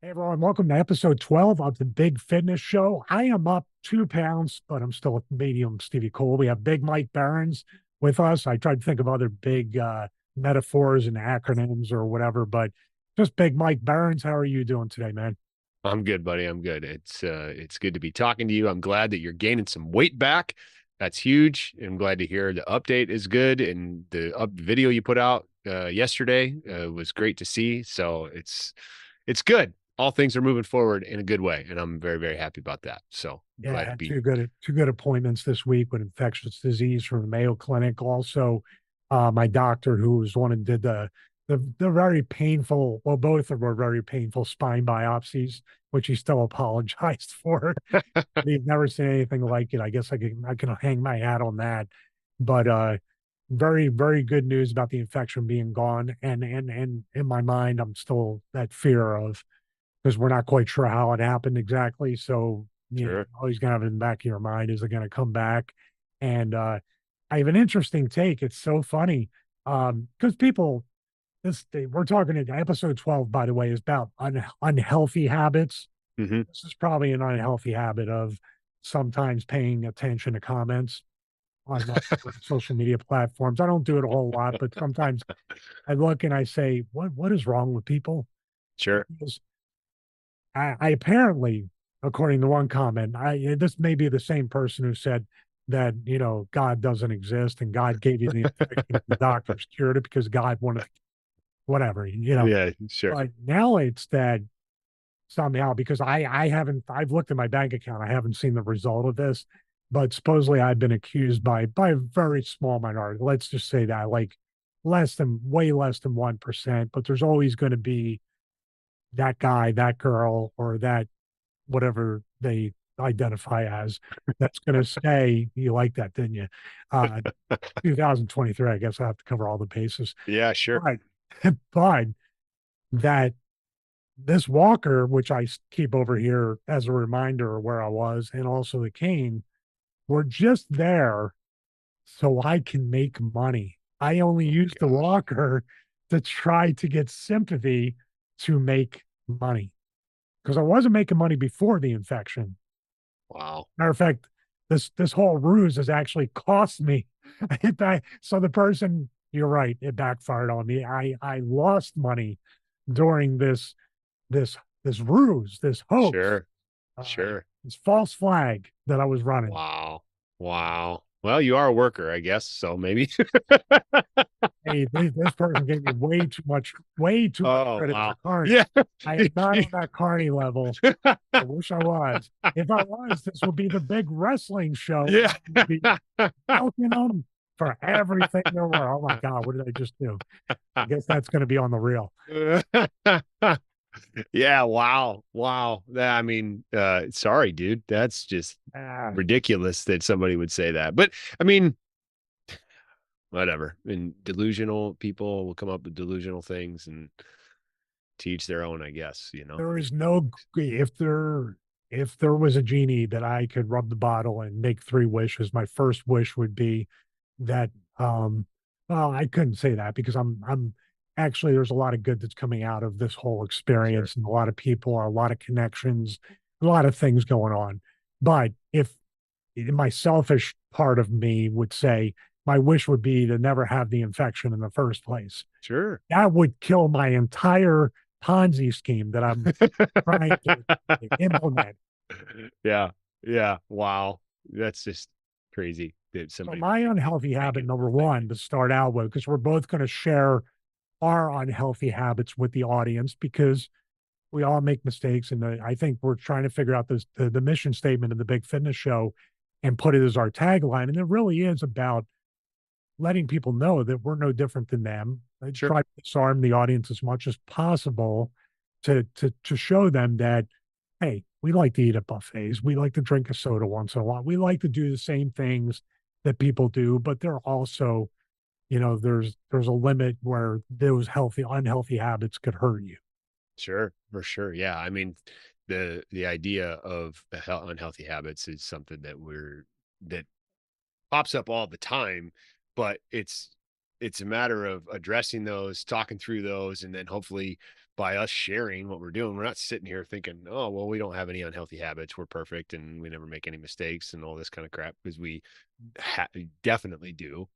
Hey everyone, welcome to episode 12 of the Big Fitness Show. I am up 2 pounds, but I'm still a medium Stevie Cole. We have Big Mike Behrens with us. I tried to think of other big metaphors and acronyms or whatever, but just Big Mike Behrens. How are you doing today, man? I'm good, buddy. I'm good. It's good to be talking to you. I'm glad that you're gaining some weight back. That's huge. I'm glad to hear the update is good and the video you put out yesterday was great to see. So it's good. All things are moving forward in a good way, and I'm very, very happy about that. So Yeah, I glad to had be. two good appointments this week with infectious disease from the Mayo Clinic. Also, my doctor, who was one and did the very painful, well, both of them were very painful spine biopsies, which he still apologized for. He's never seen anything like it. I guess I can hang my hat on that. But very, very good news about the infection being gone. And in my mind, I'm still that fear of, because we're not quite sure how it happened exactly. So, Sure. always gonna have it in the back of your mind, is it gonna come back? And I have an interesting take. It's so funny. Because people, we're talking at episode 12, by the way, is about unhealthy habits. Hmm. This is probably an unhealthy habit of sometimes paying attention to comments on social media platforms. I don't do it a whole lot, but sometimes I look and I say, what is wrong with people? Sure. Because I apparently, according to one comment, this may be the same person who said that God doesn't exist and God gave you the infection, the doctors cured it. Because God wanted whatever. Yeah, sure. But now it's that somehow, because I haven't, I've looked at my bank account, I haven't seen the result of this, but supposedly I've been accused by a very small minority. Let's just say that, like, way less than 1%. But there's always going to be that guy, that girl, or that whatever they identify as, that's going to say, you like that, didn't you? uh 2023, I guess I have to cover all the bases. Yeah, sure. But but that this walker, which I keep over here as a reminder of where I was, and also the cane, were just there so I can make money. I only Oh use my the gosh. walker to try to get sympathy to make money, because I wasn't making money before the infection. Wow. Matter of fact, this whole ruse has actually cost me. So the person, you're right, it backfired on me. I lost money during this this ruse, this hoax, Sure. Sure. this false flag that I was running. Wow. Wow. Well, you are a worker, I guess. So maybe. Hey, this person gave me way too much Oh, credit for wow. Carney. Yeah. I am not on that Carney level. I wish I was. If I was, this would be the big wrestling show. Yeah. I'd be milking them for everything there were. Oh my God, what did I just do? I guess that's going to be on the reel. Yeah, wow. Wow. I mean, sorry, dude. That's just Ah, ridiculous that somebody would say that. But I mean, whatever. And delusional people will come up with delusional things and teach their own, I guess, you know. there is no, if there was a genie that I could rub the bottle and make three wishes, my first wish would be that, well, I couldn't say that, because I'm actually, there's a lot of good that's coming out of this whole Sure. experience, and a lot of people, a lot of connections, a lot of things going on. But if my selfish part of me would say, my wish would be to never have the infection in the first place. Sure. That would kill my entire Ponzi scheme that I'm trying to implement. Yeah. Yeah. Wow. That's just crazy that So somebody my would unhealthy make habit it. number one, to start out with, because we're both going to share our unhealthy habits with the audience, because we all make mistakes, and I think we're trying to figure out the mission statement of the Big Fitness Show and put it as our tagline. And it really is about letting people know that we're no different than them. I Sure. try to disarm the audience as much as possible to show them that, hey, we like to eat at buffets, we like to drink a soda once in a while, we like to do the same things that people do, but they're also, there's a limit where those unhealthy habits could hurt you. Sure, for sure. Yeah, I mean, the idea of unhealthy habits is something that pops up all the time, but it's it's a matter of addressing those, talking through those, and then hopefully by us sharing what we're doing, we're not sitting here thinking, oh, well, we don't have any unhealthy habits. We're perfect and we never make any mistakes and all this kind of crap, because we definitely do,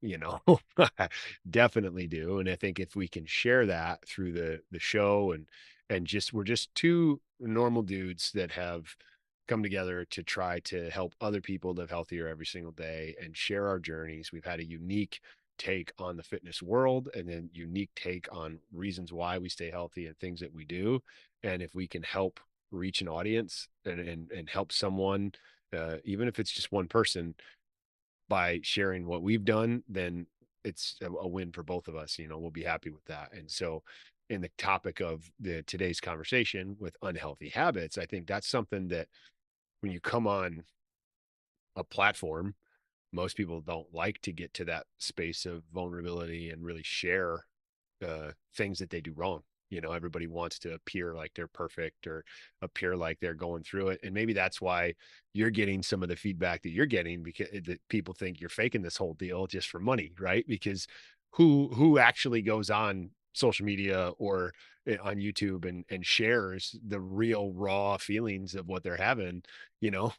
definitely do. And I think if we can share that through the show, and just we're just two normal dudes that have come together to try to help other people live healthier every single day and share our journeys. We've had a unique take on the fitness world, and then unique take on reasons why we stay healthy and things that we do. And if we can help reach an audience and help someone, even if it's just one person, by sharing what we've done, then it's a win for both of us. We'll be happy with that. And so, in the topic of today's conversation with unhealthy habits, I think that's something that when you come on a platform, most people don't like to get to that space of vulnerability and really share things that they do wrong. Everybody wants to appear like they're perfect or appear like they're going through it. And maybe that's why you're getting some of the feedback that you're getting, because that people think you're faking this whole deal just for money, right? Because who actually goes on social media or on YouTube and shares the real raw feelings of what they're having,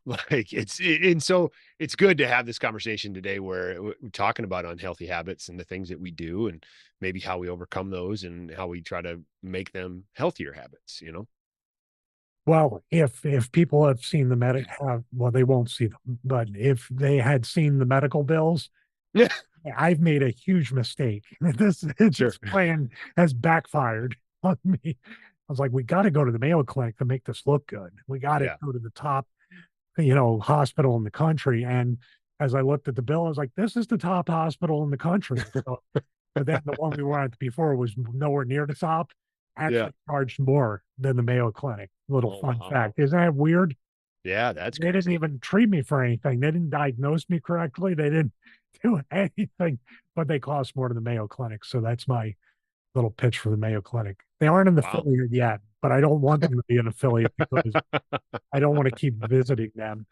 like and so it's good to have this conversation today where we're talking about unhealthy habits and the things that we do, and maybe how we overcome those and how we try to make them healthier habits. Well, if people have seen the well, they won't see them, but if they had seen the medical bills, Yeah, I've made a huge mistake. sure. This plan has backfired on me. I was like, we got to go to the Mayo Clinic to make this look good. We got to Yeah. go to the top, hospital in the country. And as I looked at the bill, I was like, this is the top hospital in the country. So, but then the one we were at before was nowhere near the top, Yeah. actually charged more than the Mayo Clinic. Little Oh, fun wow. fact. Isn't that weird? Yeah, that's They didn't crazy. even treat me for anything. They didn't diagnose me correctly. They didn't do anything, but they cost more than the Mayo Clinic. So that's my little pitch for the Mayo Clinic. They aren't an Wow. affiliate yet, but I don't want them to be an affiliate because I don't want to keep visiting them.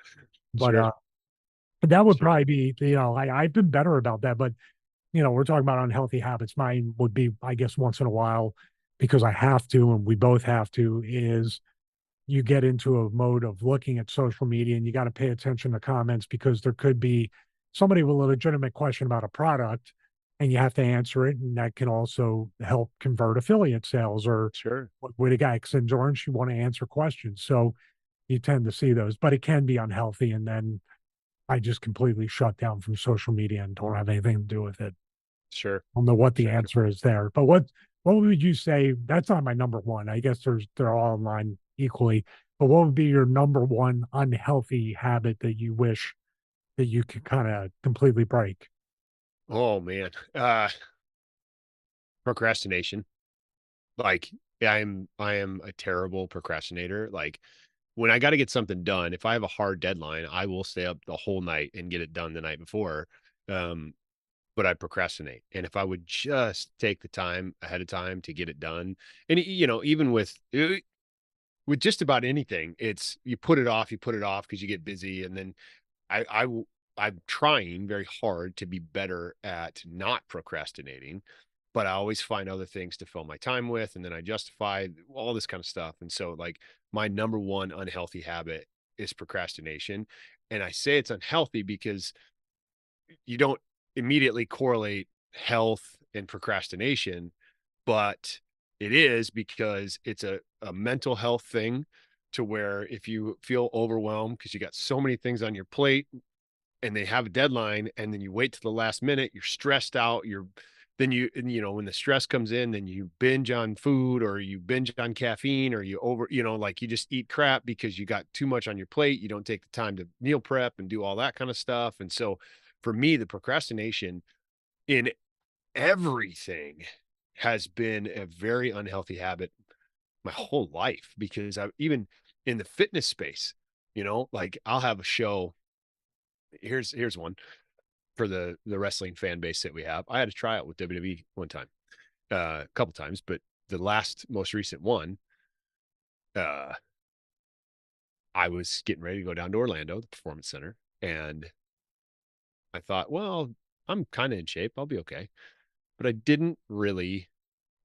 But Sure. that would Sure. probably be, I've been better about that. But, we're talking about unhealthy habits. Mine would be, I guess, once in a while, because I have to, and we both have to, is you get into a mode of looking at social media and you got to pay attention to comments, because there could be somebody with a legitimate question about a product and you have to answer it. And that can also help convert affiliate sales, or Sure. what would a guy sends orange, you want to answer questions. So you tend to see those, but it can be unhealthy. And then I just completely shut down from social media and don't have anything to do with it. Sure. I don't know what the Sure. answer is there, but what would you say? That's not my number one. I guess they're all in line equally. But what would be your number one unhealthy habit that you wish that you could kind of completely break? Oh man. Procrastination. Like, yeah, I am a terrible procrastinator. Like, when I got to get something done, if I have a hard deadline, I will stay up the whole night and get it done the night before. Um, but I procrastinate. And if I would just take the time ahead of time to get it done, and even with just about anything, it's you put it off because you get busy, and then I'm trying very hard to be better at not procrastinating, but I always find other things to fill my time with, and then I justify all this kind of stuff. And so, like, my number one unhealthy habit is procrastination. And I say it's unhealthy because you don't immediately correlate health and procrastination, but it is because it's a mental health thing, to where if you feel overwhelmed because you got so many things on your plate and they have a deadline, and then you wait to the last minute, you're stressed out, then when the stress comes in, then you binge on food, or you binge on caffeine, or like, you just eat crap because you got too much on your plate. You don't take the time to meal prep and do all that kind of stuff. And so for me, the procrastination in everything has been a very unhealthy habit my whole life, because I even in the fitness space, like, I'll have a show. Here's one for the wrestling fan base that we have. I had a tryout with WWE one time, a couple times, but the most recent one, uh, I was getting ready to go down to Orlando, the Performance Center, and I thought, well, I'm kind of in shape. I'll be okay. but I didn't really.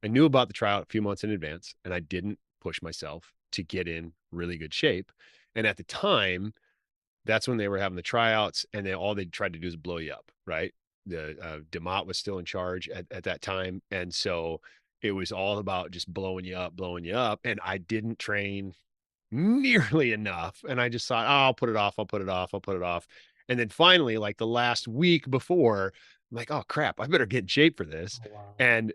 I knew about the tryout a few months in advance, and I didn't push myself to get in really good shape. And at the time, that's when they were having the tryouts, and all they tried to do is blow you up, right? The DeMott was still in charge at that time, and so it was all about just blowing you up, blowing you up. And I didn't train nearly enough, and I just thought, oh, I'll put it off, I'll put it off, I'll put it off. And then finally, like the last week before, I'm like, oh crap, I better get in shape for this. Oh, wow. And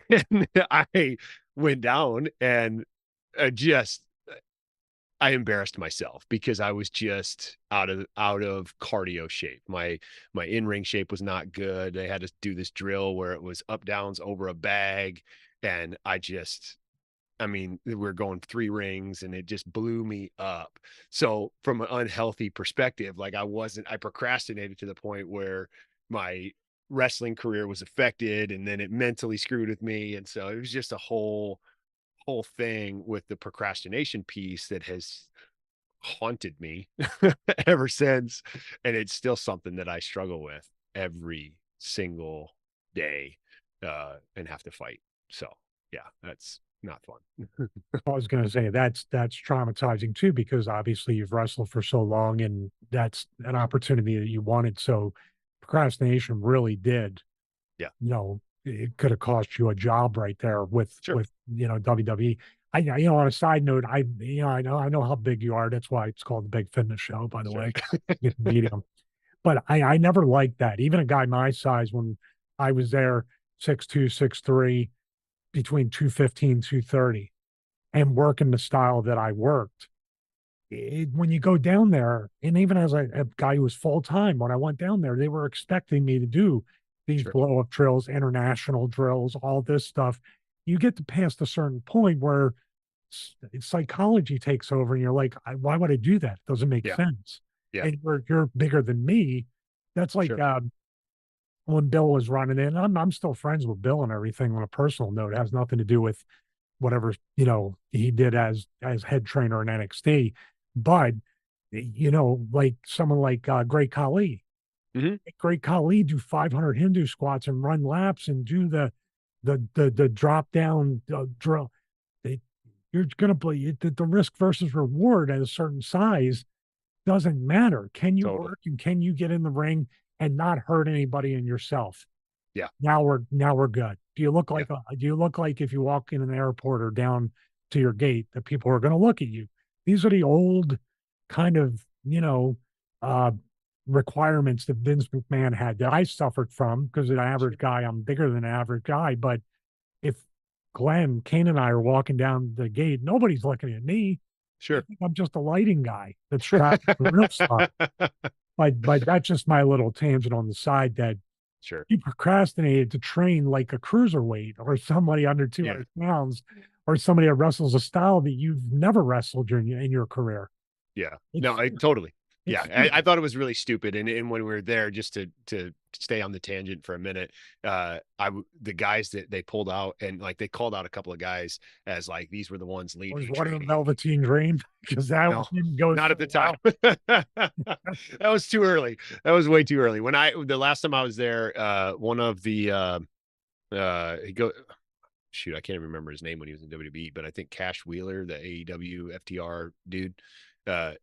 then I went down and just I embarrassed myself because I was just out of cardio shape. My in-ring shape was not good. They had to do this drill where it was up downs over a bag, and I mean, we're going 3 rings and it just blew me up. So from an unhealthy perspective, like I procrastinated to the point where my wrestling career was affected, and then it mentally screwed with me. And so it was just a whole thing with the procrastination piece that has haunted me ever since. And it's still something that I struggle with every single day, and have to fight. So yeah, that's not fun. I was going to say that's traumatizing too, because obviously you've wrestled for so long and that's an opportunity that you wanted. So procrastination really did, Yeah, it could have cost you a job right there sure. with WWE. On a side note, I know how big you are. That's why it's called the Big Fitness Show, by the Sure. way. Get to meet him. But I never liked that. Even a guy my size, when I was there, 6'2", 6'3", between 215, 230, and working the style that I worked. When you go down there, and even as a guy who was full time, when I went down there, they were expecting me to do these Sure. blow up drills, international drills, all this stuff. You get to past a certain point where psychology takes over, and you're like, why would I do that? It doesn't make Yeah. sense. Yeah. And you're bigger than me. That's like Sure. when Bill was running in. I'm still friends with Bill and everything on a personal note. It has nothing to do with whatever he did as head trainer in NXT. But like someone like Great Khali, Hmm. Great Khali do 500 Hindu squats and run laps and do the drop down drill. They, you're gonna play the risk versus reward at a certain size doesn't matter. Can you Totally. work and can you get in the ring and not hurt anybody and yourself? Yeah. Now we're good. Yeah. Do you look like if you walk in an airport or down to your gate that people are going to look at you? These are the old kind of, uh, requirements that Vince McMahon had that I suffered from because an Sure. average guy, I'm bigger than an average guy. But if Kane and I are walking down the gate, nobody's looking at me. They Sure. think I'm just a lighting guy that's strapped for real stuff. But that's just my little tangent on the side that Sure. you procrastinated to train like a cruiserweight or somebody under Yeah. 200 pounds or somebody that wrestles a style that you've never wrestled in your career. Yeah. No, It's I totally. it's Yeah. I stupid. thought it was really stupid. And when we were there, just to stay on the tangent for a minute, the guys that they pulled out, and like they called out a couple of guys as like these were the ones leading Was the one of the training. Velveteen Dream because that No, didn't go not so at the time. well. That was too early. That was way too early. The last time I was there, one of the he go shoot, I can't even remember his name when he was in WWE, but I think Cash Wheeler, the AEW FTR dude,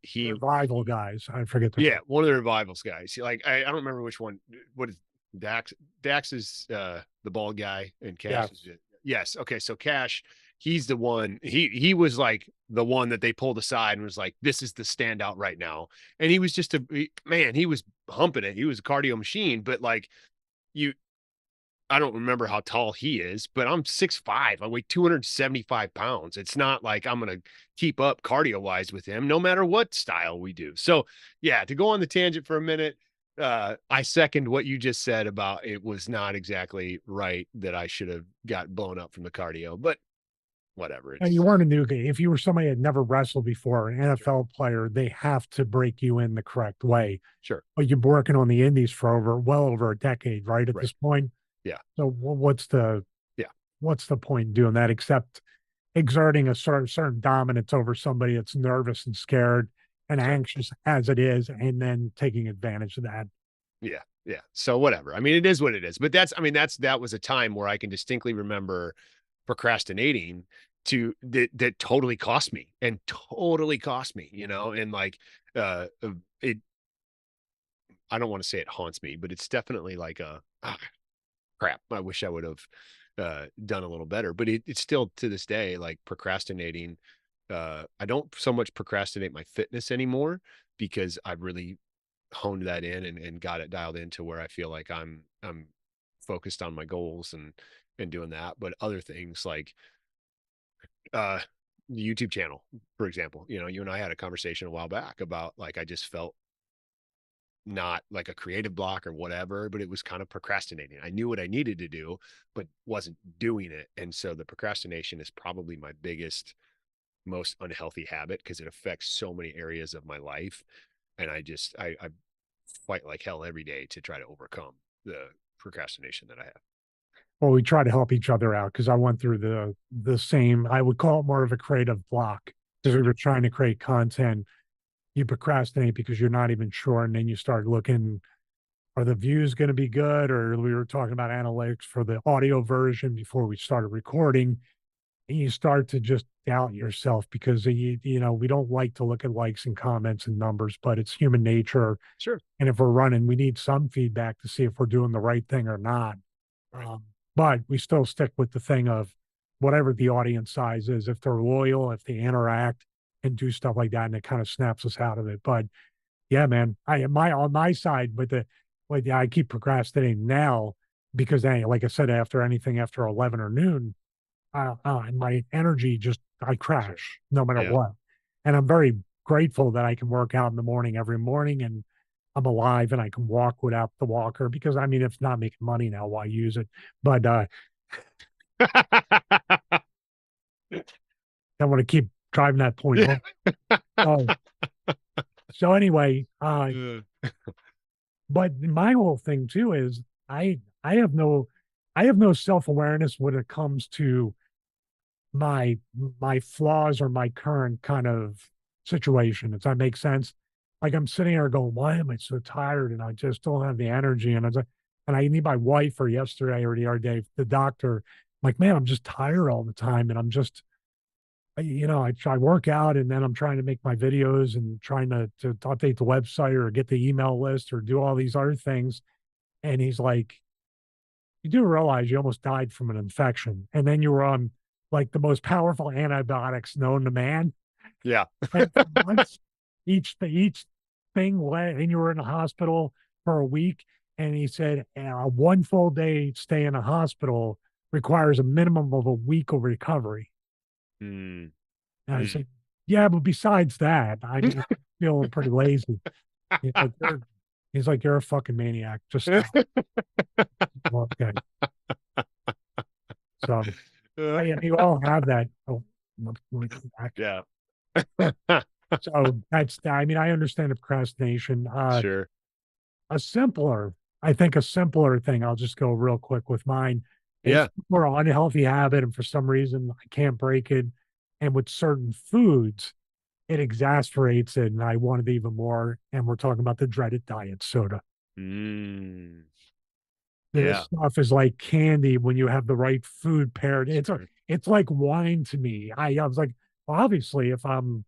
he Revival guys, I forget their yeah, name. one of the revivals guys. Like I don't remember which one. What is Dax? Dax is the bald guy, and Cash is Yes, it. Yes. Okay. So Cash, he's the one. He was like the one that they pulled aside and was like, "This is the standout right now." And he was just man. He was humping it. He was a cardio machine. But like you, I don't remember how tall he is, but I'm 6'5". I weigh 275 pounds. It's not like I'm going to keep up cardio wise with him, no matter what style we do. So, yeah, to go on the tangent for a minute, I second what you just said about it was not exactly right that I should have got blown up from the cardio, but whatever. and you It's weren't a new guy. If you were somebody that had never wrestled before, an sure. NFL player, they have to break you in the correct way. Sure. But you've been working on the indies for well over a decade, right? At Right. this point. Yeah. So Yeah. what's the point in doing that except exerting a certain dominance over somebody that's nervous and scared and Sure. anxious as it is, and then taking advantage of that? Yeah. Yeah. So whatever. I mean, it is what it is. But that was a time where I can distinctly remember procrastinating that totally cost me and totally cost me, and like it I don't want to say it haunts me, but it's definitely like crap. I wish I would have done a little better. But it's still to this day like procrastinating. I don't so much procrastinate my fitness anymore because I've really honed that in and got it dialed into where I feel like I'm focused on my goals and doing that. But other things like uh the YouTube channel, for example, you and I had a conversation a while back about like I just felt not like a creative block or whatever, but it was kind of procrastinating. I knew what I needed to do, but wasn't doing it. And so the procrastination is probably my biggest, most unhealthy habit because it affects so many areas of my life. And I fight like hell every day to try to overcome the procrastination that I have. Well, we try to help each other out because I went through the same. I would call it more of a creative block because we were trying to create content. You procrastinate because you're not even sure, and then you start looking, are the views going to be good? Or we were talking about analytics for the audio version before we started recording, and you start to just doubt yourself because we don't like to look at likes and comments and numbers, but it's human nature. Sure. And if we're running, we need some feedback to see if we're doing the right thing or not. Right. But we still stick with the thing of whatever the audience size is, if they're loyal, if they interact and do stuff like that, and it kind of snaps us out of it. But yeah, man, on my side with yeah, I keep procrastinating now because like I said, after anything after 11 or noon, and my energy just I Sure. crash no matter Yeah. what. And I'm very grateful that I can work out in the morning every morning and I'm alive and I can walk without the walker because I mean, if it's not making money now, why use it? But I want to keep driving that point Yeah. home. Oh, so anyway, but my whole thing too is I have no self-awareness when it comes to my my flaws or my current kind of situation. Does that make sense? Like I'm sitting there going, why am I so tired? And I just don't have the energy. And and I need my wife or yesterday or the other day, the doctor, I'm like, man, I'm just tired all the time. And I'm just, I work out and then I'm trying to make my videos and trying to update the website or get the email list or do all these other things. And he's like, you do realize you almost died from an infection. And then you were on like the most powerful antibiotics known to man. Yeah. And for months, each thing went, and you were in the hospital for a week. And he said, one full day stay in a hospital requires a minimum of a week of recovery. Mm. And I Mm. said, yeah, but besides that, I mean, I'm feeling pretty lazy. He's like, you're a fucking maniac. Just stop. Well, okay. So, and you all have that. Oh, Yeah. so I mean, I understand the procrastination. Sure. A simpler, I think a simpler thing, I'll just go real quick with mine. It's Yeah. more unhealthy habit, and for some reason I can't break it. And with certain foods, it exasperates it, and I want it even more. And we're talking about the dreaded diet soda. Mm. This Yeah. stuff is like candy when you have the right food paired. Sure. It's like wine to me. I was like, well, obviously, if I'm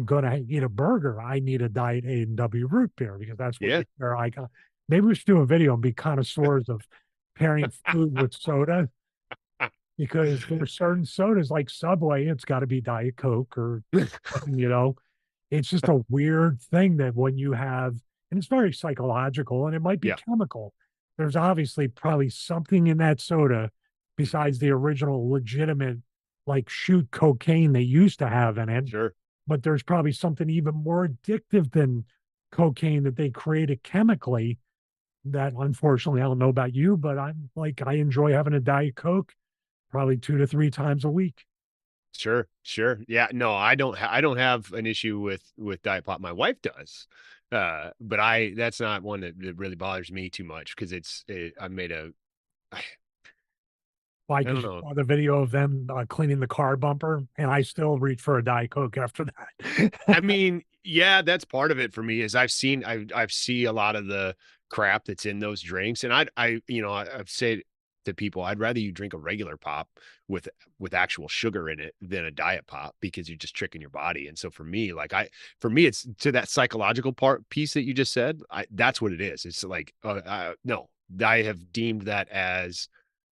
gonna eat a burger, I need a diet A&W root beer because that's what Yeah. where I got. Maybe we should do a video and be connoisseurs of pairing food with soda because there's certain sodas like Subway, it's got to be Diet Coke or you know, it's just a weird thing that when you have, and it's very psychological and it might be Yeah. chemical. There's obviously probably something in that soda Mhm. besides the original legitimate, like shoot cocaine they used to have in it. Sure. But there's probably something even more addictive than cocaine that they created chemically that unfortunately I don't know about you, but I'm like, I enjoy having a Diet Coke probably 2 to 3 times a week. Sure. Sure. Yeah. No, I don't have an issue with diet pop. My wife does. But that's not one that really bothers me too much because I made I Why? don't Because you know. saw the video of them cleaning the car bumper, and I still reach for a Diet Coke after that. I mean, yeah, that's part of it for me is I've see a lot of the crap that's in those drinks. And I've said to people, I'd rather you drink a regular pop with actual sugar in it than a diet pop, because you're just tricking your body. And so for me, it's to that psychological piece that you just said. That's what it is. It's like, no, I have deemed that as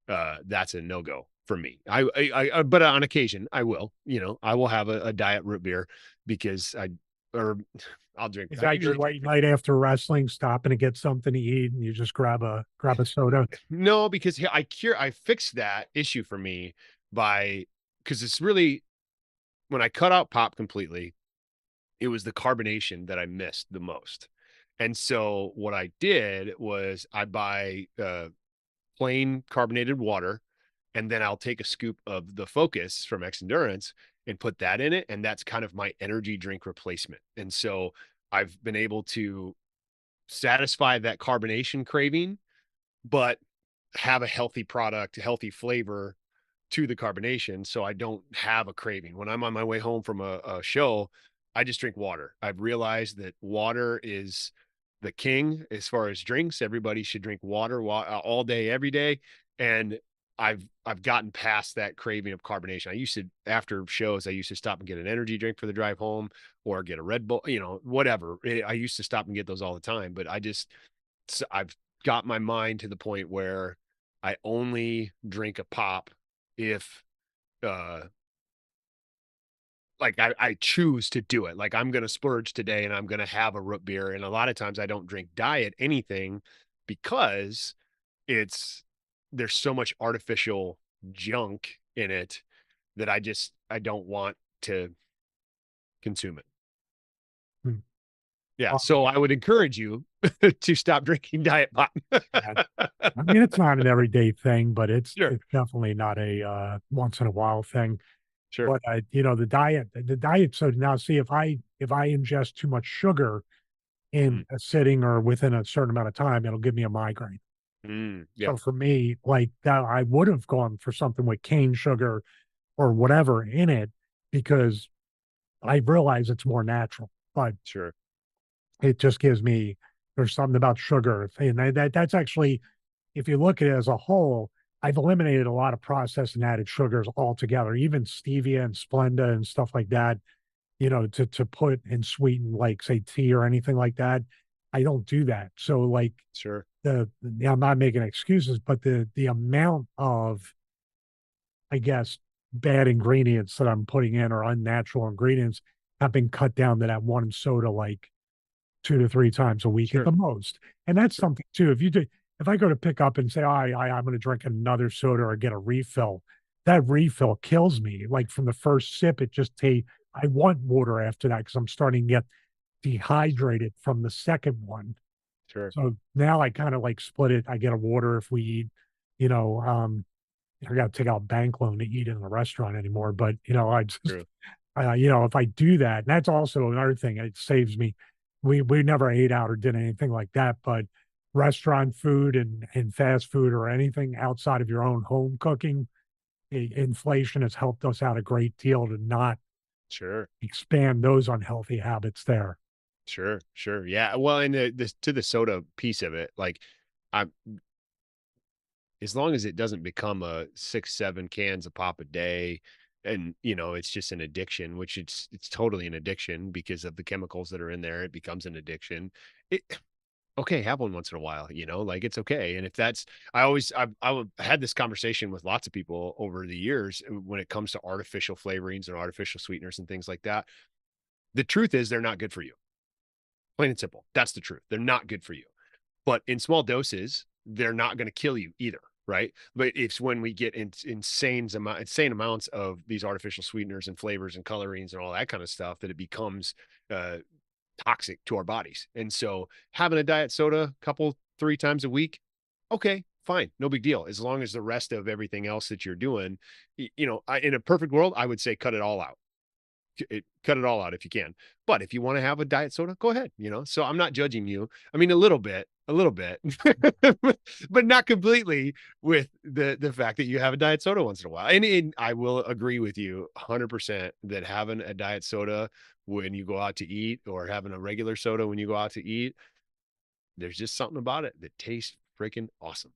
that's a no-go for me. But on occasion I will, I will have a diet root beer because or I'll drink. Is I that your usually drink. late night after wrestling, stopping to get something to eat, and you just grab a soda? No, because I fixed that issue for me by, because it's really, when I cut out pop completely, it was the carbonation that I missed the most. And so what I did was I buy plain carbonated water, and then I'll take a scoop of the Focus from X Endurance and put that in it, and that's kind of my energy drink replacement. And so I've been able to satisfy that carbonation craving, but have a healthy product, a healthy flavor to the carbonation, so I don't have a craving. When I'm on my way home from a show, I just drink water. I've realized that water is the king as far as drinks. Everybody should drink water all day, every day. And I've gotten past that craving of carbonation. I used to, after shows, I used to stop and get an energy drink for the drive home, or get a Red Bull, whatever. I used to stop and get those all the time, but I've got my mind to the point where I only drink a pop if uh like I choose to do it. Like, I'm gonna splurge today and I'm gonna have a root beer. And a lot of times I don't drink diet anything, because it's there's so much artificial junk in it that I don't want to consume it. Hmm. Yeah. Um, So I would encourage you to stop drinking diet pop. yeah. I mean, it's not an everyday thing, but it's Sure. it's definitely not a once in a while thing. Sure. But the diet. So now, see, if I ingest too much sugar Mm, in a sitting or within a certain amount of time, it'll give me a migraine. yep. So for me, like that, I would have gone for something with cane sugar or whatever in it, because I realize it's more natural. But Sure. it just gives me, there's something about sugar, and that's actually, if you look at it as a whole, I've eliminated a lot of processed and added sugars altogether, even stevia and Splenda and stuff like that. To put and sweeten, like, say, tea or anything like that. I don't do that. So, like, Sure. I'm not making excuses, but the amount of, I guess, bad ingredients that I'm putting in, or unnatural ingredients, have been cut down to that one soda, like 2 to 3 times a week at Sure. the most. And that's Sure. something too. If I go to pick up and say, I'm going to drink another soda or get a refill, that refill kills me. Like, from the first sip, I want water after that, because I'm starting to get dehydrated from the second one. Sure. So now I kind of like split it. I get a water if we eat, you know, um, I got to take out a bank loan to eat in a restaurant anymore. But, I just, True. if I do that, and that's also another thing, it saves me. We never ate out or did anything like that, but restaurant food and fast food, or anything outside of your own home cooking, inflation has helped us out a great deal to not Sure. expand those unhealthy habits there. Sure, sure. Yeah. Well, and the soda piece of it, like, I'm as long as it doesn't become a 6, 7 cans of pop a day, and it's just an addiction, which it's totally an addiction because of the chemicals that are in there. It becomes an addiction. It Okay, have one once in a while, like, it's okay. And if that's, I've had this conversation with lots of people over the years when it comes to artificial flavorings and artificial sweeteners and things like that. The truth is, they're not good for you. Plain and simple. That's the truth. They're not good for you. But in small doses, they're not going to kill you either, right? But it's when we get insane amounts of these artificial sweeteners and flavors and colorings and all that kind of stuff that it becomes uh, toxic to our bodies. And so having a diet soda a couple, 3 times a week, okay, fine, no big deal. As long as the rest of everything else that you're doing, in a perfect world, I would say cut it all out. Cut it all out if you can. But if you want to have a diet soda, go ahead. So I'm not judging you. I mean, a little bit, but not completely, with the fact that you have a diet soda once in a while. And I will agree with you 100% that having a diet soda when you go out to eat, or having a regular soda when you go out to eat, there's just something about it that tastes freaking awesome.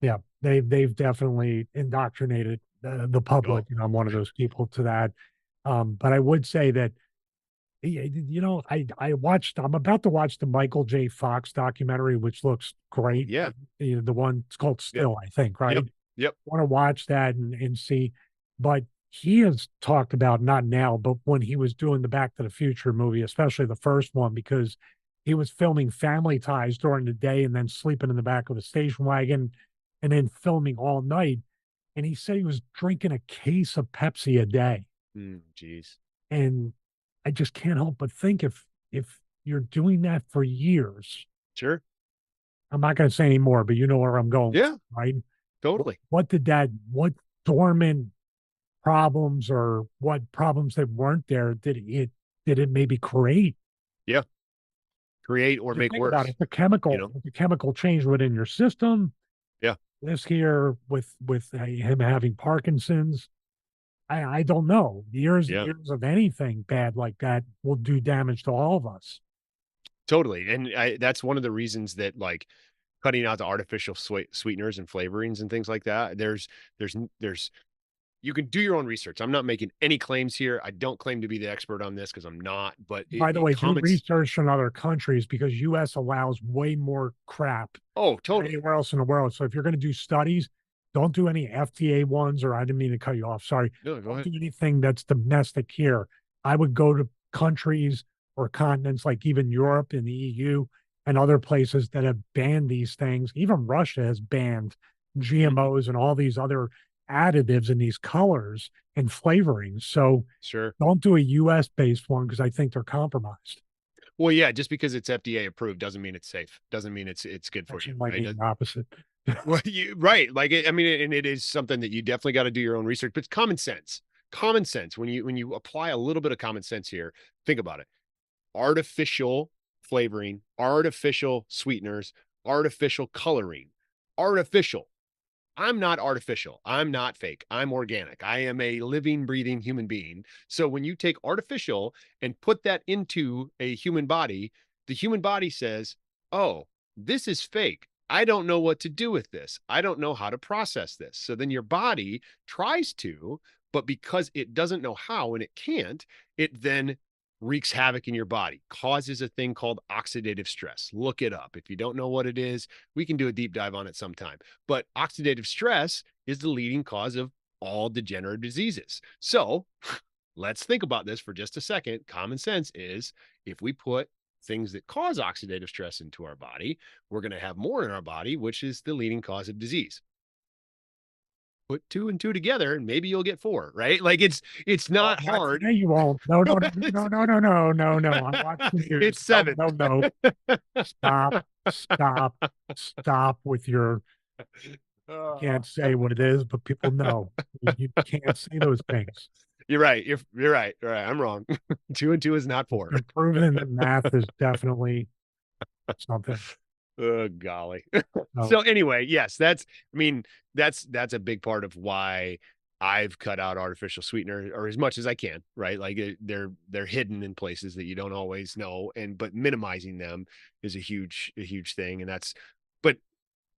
Yeah, they've definitely indoctrinated the Oh, public, and I'm one of those people to that. But I would say that I'm about to watch the Michael J. Fox documentary, which looks great. yeah. The one, it's called Yep. Still, I think, Yep. right? Yep. Want to watch that and see. But he has talked about, not now, but when he was doing the Back to the Future movie, especially the first one, because he was filming Family Ties during the day and then sleeping in the back of a station wagon and then filming all night. And he said he was drinking a case of Pepsi a day. Geez. And I just can't help but think, if you're doing that for years, Sure. I'm not going to say anymore, but you know where I'm going, Yeah, right? totally. What dormant problems, or what problems that weren't there did it maybe create? Yeah. Create or Just make think about worse, it. The you chemical, know? the chemical change within your system. Yeah. This here with him having Parkinson's. I don't know. Years and Yeah. years of anything bad like that will do damage to all of us. Totally. And that's one of the reasons that like cutting out the artificial sweeteners and flavorings and things like that. There's you can do your own research. I'm not making any claims here. I don't claim to be the expert on this because I'm not, but By the way, do comments. research in other countries, because US allows way more crap Oh, than totally. anywhere else in the world. So if you're going to do studies, don't do any FDA ones, or I didn't mean to cut you off. Sorry. No, go Don't ahead. do anything that's domestic here. I would go to countries or continents like even Europe and the EU and other places that have banned these things. Even Russia has banned Mhm. GMOs and all these other additives in these colors and flavorings. So Sure. don't do a US based one, because I think they're compromised. Well, yeah, just because it's FDA approved doesn't mean it's safe. Doesn't mean it's good for you, Actually, might right? mean the opposite. Well, right. Like, I mean, and it is something that you definitely got to do your own research, but it's common sense. Common sense. When you apply a little bit of common sense here, think about it. Artificial flavoring, artificial sweeteners, artificial coloring, artificial. I'm not artificial. I'm not fake. I'm organic. I am a living, breathing human being. So when you take artificial and put that into a human body, the human body says, oh, this is fake. I don't know what to do with this. I don't know how to process this. So then your body tries to, but because it doesn't know how and it can't, it then wreaks havoc in your body, causes a thing called oxidative stress. Look it up. If you don't know what it is, we can do a deep dive on it sometime. But oxidative stress is the leading cause of all degenerative diseases. So let's think about this for just a second. Common sense is if we put things that cause oxidative stress into our body, we're going to have more in our body, which is the leading cause of disease. Put two and two together and maybe you'll get four, right? Like it's Oh, not not hard. today. You won't. No, no, no, no, no, no, no, no, no. I'm watching you. It's No, seven. no, no. Stop, stop, stop with your. Can't say what it is, but people know. You can't say those things. You're right. You're right. You're right. I'm wrong. Two and two is not It's four. been proven that math is definitely something. Oh golly. No, So anyway, yes, I mean, that's a big part of why I've cut out artificial sweetener or as much as I can, right? Like they're hidden in places that you don't always know, and but minimizing them is a huge thing. And that's but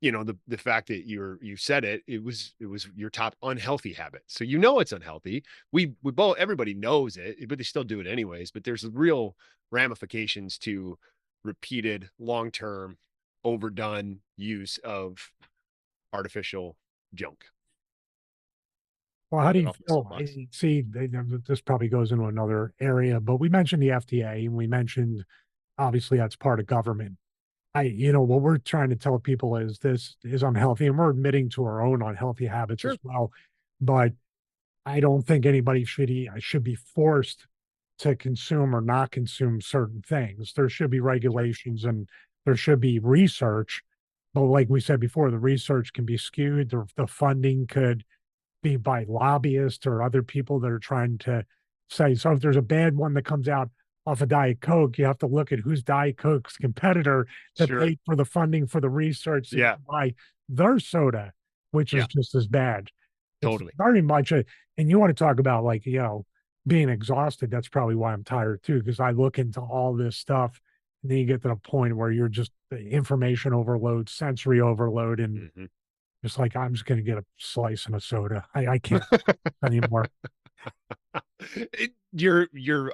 the fact that you said it was your top unhealthy habit, so it's unhealthy. We both everybody knows it, but they still do it anyways. But there's real ramifications to repeated long-term overdone use of artificial junk well, how do that you also feel? bucks. See, this probably goes into another area, but we mentioned the FDA, and we mentioned, obviously, that's part of government. What we're trying to tell people is this is unhealthy, and we're admitting to our own unhealthy habits as Sure. well. But I don't think anybody should be forced to consume or not consume certain things. There should be Sure. regulations and there should be research. But like we said before, the research can be skewed. The funding could be by lobbyists or other people that are trying to say. So if there's a bad one that comes out off of Diet Coke, you have to look at who's Diet Coke's competitor that Sure. paid for the funding for the research so you Yeah. can buy their soda, which is Yeah. just as bad. It's Totally. very much and you want to talk about, like, being exhausted. That's probably why I'm tired too, because I look into all this stuff And then you get to the point where you're just information overload, sensory overload, and Mhm. just like, I'm just going to get a slice and a soda. I can't anymore.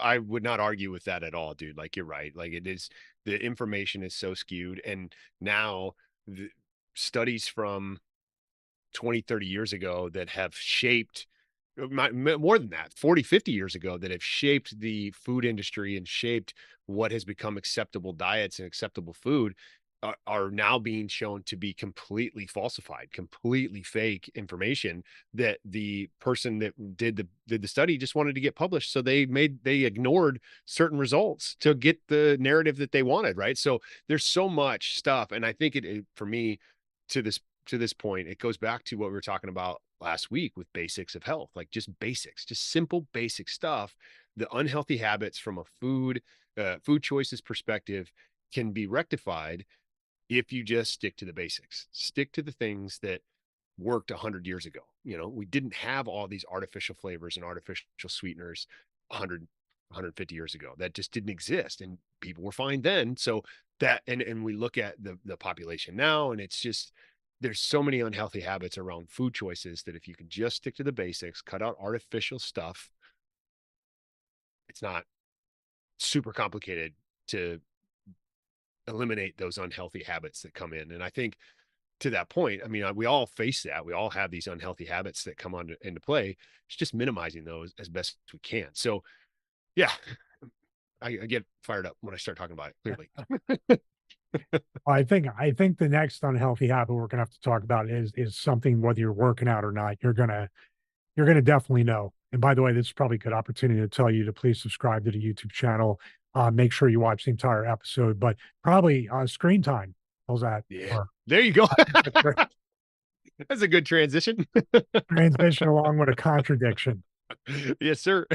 I would not argue with that at all, dude. Like, you're right. Like, it is, the information is so skewed. And now the studies from 20, 30 years ago that have shaped more than that, 40, 50 years ago, that have shaped the food industry and shaped what has become acceptable diets and acceptable food are now being shown to be completely falsified, completely fake information that the person that did the study just wanted to get published. So they ignored certain results to get the narrative that they wanted, right? So there's so much stuff. And I think for me, to this point, it goes back to what we were talking about last week with basics of health, like just basics, just simple basic stuff. The unhealthy habits from a food choices perspective can be rectified if you just stick to the basics, stick to the things that worked 100 years ago. We didn't have all these artificial flavors and artificial sweeteners 150 years ago. That just didn't exist, and people were fine then. So that, and we look at the population now, and it's just, there's so many unhealthy habits around food choices that if you can just stick to the basics, cut out artificial stuff, it's not super complicated to eliminate those unhealthy habits that come in. And I think, to that point, I mean, we all face that. We all have these unhealthy habits that come into play. It's just minimizing those as best we can. So yeah, I get fired up when I start talking about it, clearly. I think the next unhealthy habit we're gonna have to talk about is something, whether you're working out or not, you're gonna definitely know. And by the way, this is probably a good opportunity to tell you to please subscribe to the YouTube channel. Make sure you watch the entire episode, but probably screen time. How's that? Yeah, Or there you go. that's a great That's a good transition. transition along with a contradiction. Yes, sir.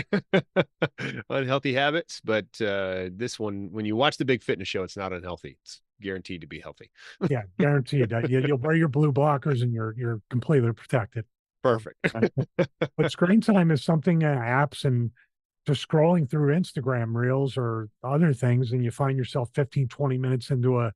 Unhealthy habits, but this one, when you watch the Big Fitness Show, it's not unhealthy. It's guaranteed to be healthy. Yeah, guaranteed that you'll wear your blue blockers and you're completely protected. Perfect. But screen time is something, apps and just scrolling through Instagram reels or other things, and you find yourself 15, 20 minutes into a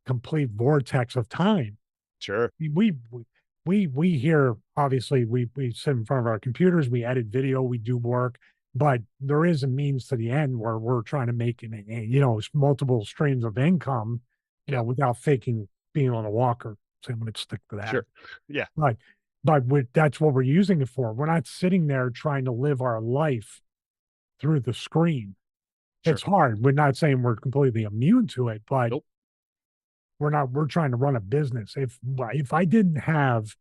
complete vortex of time. Sure. We here, obviously, we sit in front of our computers, we edit video, we do work, but there is a means to the end where we're trying to make multiple streams of income, Yeah. without faking being on a walker. So I'm going to stick to that. Sure. Yeah. But that's what we're using it for. We're not sitting there trying to live our life through the screen. Sure. It's hard. We're not saying we're completely immune to it, but Nope. we're trying to run a business. If I didn't have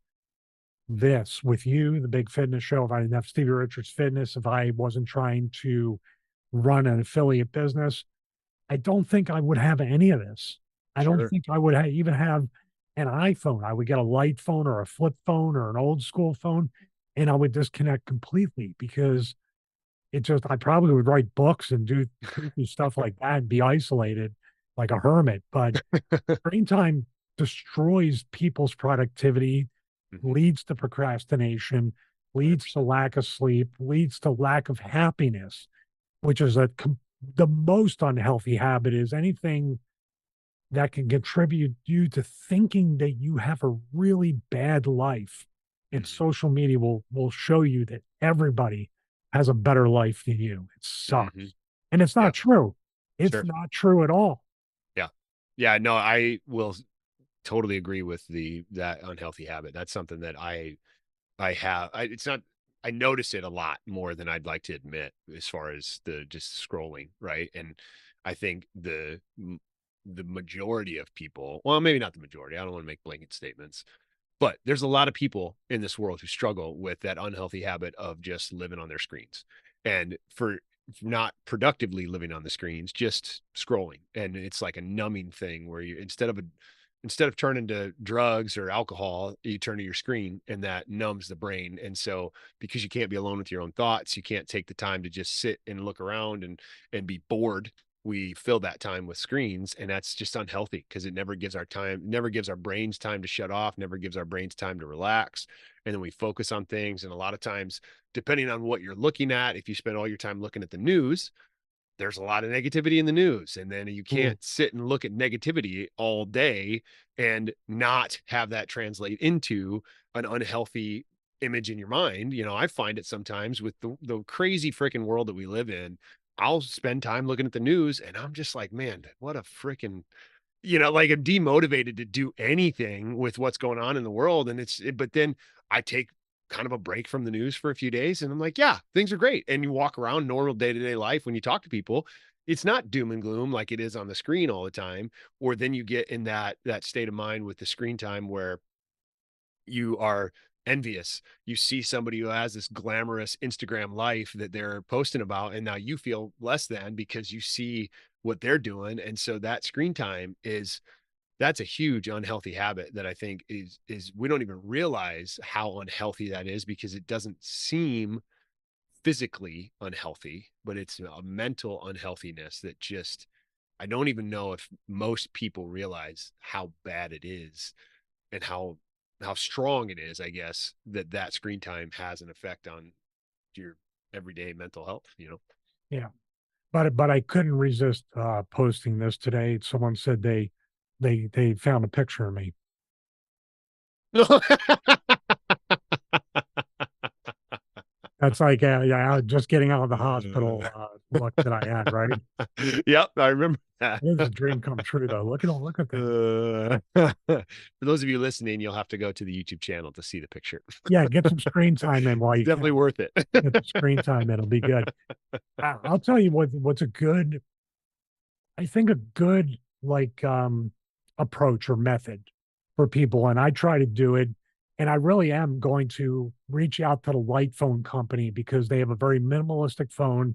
this with you, the Big Fitness Show, if I didn't have Stevie Richards Fitness, if I wasn't trying to run an affiliate business, I don't think I would have any of this. I don't Sure. think I would even have an iPhone. I would get a light phone or a flip phone or an old school phone, and I would disconnect completely because I probably would write books and do stuff like that and be isolated like a hermit. But screen time destroys people's productivity, Mhm. leads to procrastination, leads to 100%. lack of sleep, leads to lack of happiness, which is the most unhealthy habit. Is anything that can contribute you to thinking that you have a really bad life. And Mhm. social media will show you that everybody has a better life than you. It Mhm. sucks. And it's Yeah. not true. It's Sure. not true at all. Yeah. Yeah. No, I will totally agree with that unhealthy habit. That's something that I have. It's not. I notice it a lot more than I'd like to admit, as far as the just scrolling, right? And I think the majority of people, well, maybe not the majority. I don't want to make blanket statements, but there's a lot of people in this world who struggle with that unhealthy habit of just living on their screens, and for not productively living on the screens, just scrolling. And it's like a numbing thing where you, instead of turning to drugs or alcohol, you turn to your screen, and that numbs the brain. And so, because you can't be alone with your own thoughts, you can't take the time to just sit and look around and be bored. We fill that time with screens, and that's just unhealthy because it never gives our brains time to shut off, never gives our brains time to relax. And then we focus on things. And a lot of times, depending on what you're looking at, if you spend all your time looking at the news, there's a lot of negativity in the news, and then you Ooh, can't sit and look at negativity all day and not have that translate into an unhealthy image in your mind. You know, I find it sometimes with the crazy freaking world that we live in. I'll spend time looking at the news and I'm just like, man, what a freaking, like I'm demotivated to do anything with what's going on in the world. And but then I take kind of a break from the news for a few days and I'm like, yeah, things are great. And you walk around normal day-to-day life when you talk to people, it's not doom and gloom like it is on the screen all the time. Or then you get in that state of mind with the screen time where you are envious. You see somebody who has this glamorous Instagram life that they're posting about, and now you feel less than because you see what they're doing. And so that screen time that's a huge unhealthy habit that I think is we don't even realize how unhealthy that is because it doesn't seem physically unhealthy, but it's a mental unhealthiness that just I don't even know if most people realize how bad it is and how strong it is, I guess, that screen time has an effect on your everyday mental health. yeah. But I couldn't resist posting this today. Someone said they found a picture of me. That's like yeah, just getting out of the hospital look that I had, right? Yep, I remember that. It was a dream come true though. Look at that. For those of you listening, you'll have to go to the YouTube channel to see the picture. Yeah, get some screen time in while It's you definitely can. worth it. Get the screen time, it'll be good. I'll tell you what's a good, I think a good like approach or method for people, and I try to do it, and I really am going to reach out to the light phone company because they have a very minimalistic phone,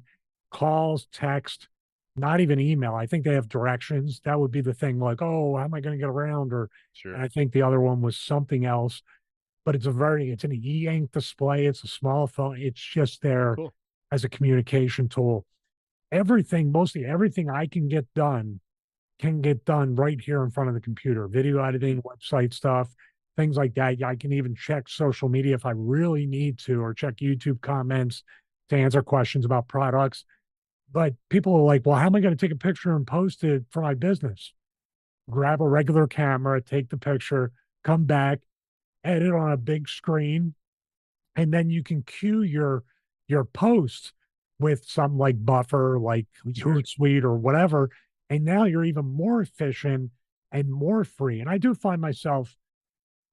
calls, text, not even email. I think they have directions. That would be the thing, like, oh, how am I going to get around? Or and Sure. I think the other one was something else, but it's an e-ink display. It's a small phone. It's just there Cool. as a communication tool. Mostly everything I can get done right here in front of the computer. Video Mhm. editing, website stuff, things like that. Yeah, I can even check social media if I really need to, or check YouTube comments to answer questions about products. But people are like, well, how am I going to take a picture and post it for my business? Grab a regular camera, take the picture, come back, edit on a big screen, and then you can cue your post with some like buffer like Sure. Hootsuite or whatever, and now you're even more efficient and more free. And I do find myself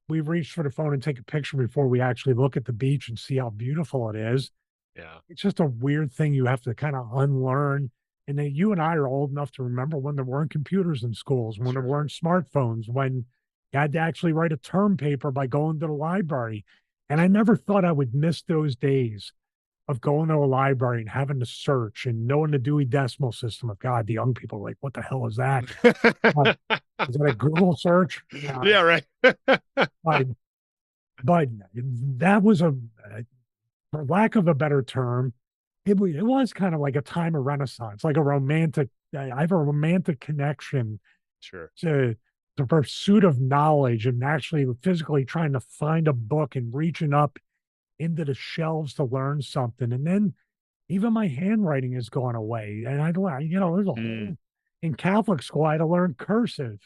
we reach for the phone and take a picture before we actually look at the beach and see how beautiful it is. Yeah. It's just a weird thing you have to kind of unlearn. And then you and I are old enough to remember when there weren't computers in schools, when there Sure. weren't smartphones, when you had to actually write a term paper by going to the library. And I never thought I would miss those days of going to a library and having to search and knowing the Dewey Decimal System. Of God, the young people are like, what the hell is that? Uh, is that a Google search? Yeah, right. But, but that was for lack of a better term, it was kind of like a time of renaissance, like a romantic. I have a romantic connection Sure. to the pursuit of knowledge and actually physically trying to find a book and reaching up into the shelves to learn something. And then even my handwriting has gone away. And there's a Mm. whole in Catholic school, I had to learn cursive.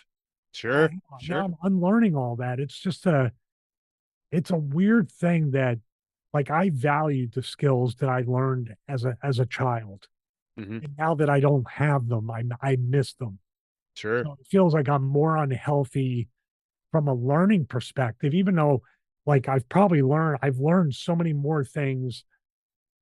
Sure. Now Sure. I'm unlearning all that. It's a weird thing that like I valued the skills that I learned as a child. Hmm. And now that I don't have them, I miss them. Sure. So it feels like I'm more unhealthy from a learning perspective, even though like I've learned so many more things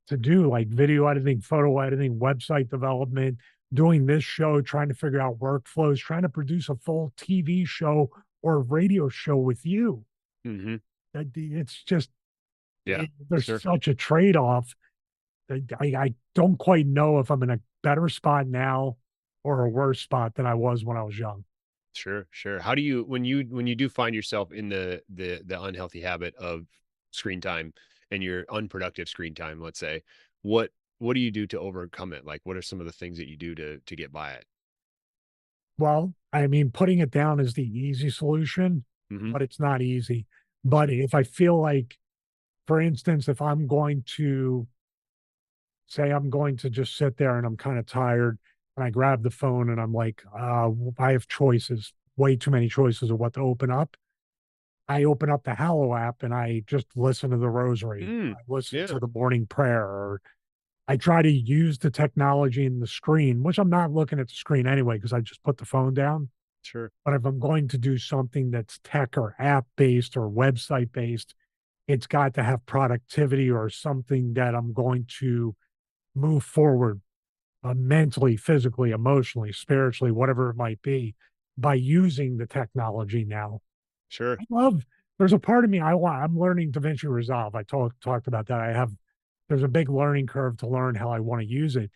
to do, like video editing, photo editing, website development, doing this show, trying to figure out workflows, trying to produce a full TV show or radio show with you. Hmm. It's just Yeah. there's Sure. such a trade-off. I don't quite know if I'm in a better spot now or a worse spot than I was when I was young. Sure, sure. How do you when you do find yourself in the unhealthy habit of screen time and your unproductive screen time, let's say, what what do you do to overcome it? Like what are some of the things that you do to get by it? Well, I mean, putting it down is the easy solution, Hmm. but it's not easy. But Sure. if I feel like, for instance, if I'm going to say I'm going to just sit there and I'm kind of tired and I grab the phone and I'm like, I have choices, way too many choices of what to open up. I open up the Hallow app and I just listen to the rosary. I listen Yeah, to the morning prayer, or I try to use the technology in the screen, which I'm not looking at the screen anyway, because I just put the phone down. sure, But if I'm going to do something that's tech or app based or website based, it's got to have productivity or something that I'm going to move forward mentally, physically, emotionally, spiritually, whatever it might be, by using the technology now. sure, I love, there's a part of me I'm learning DaVinci Resolve. I talked about that. There's a big learning curve to learn how I want to use it,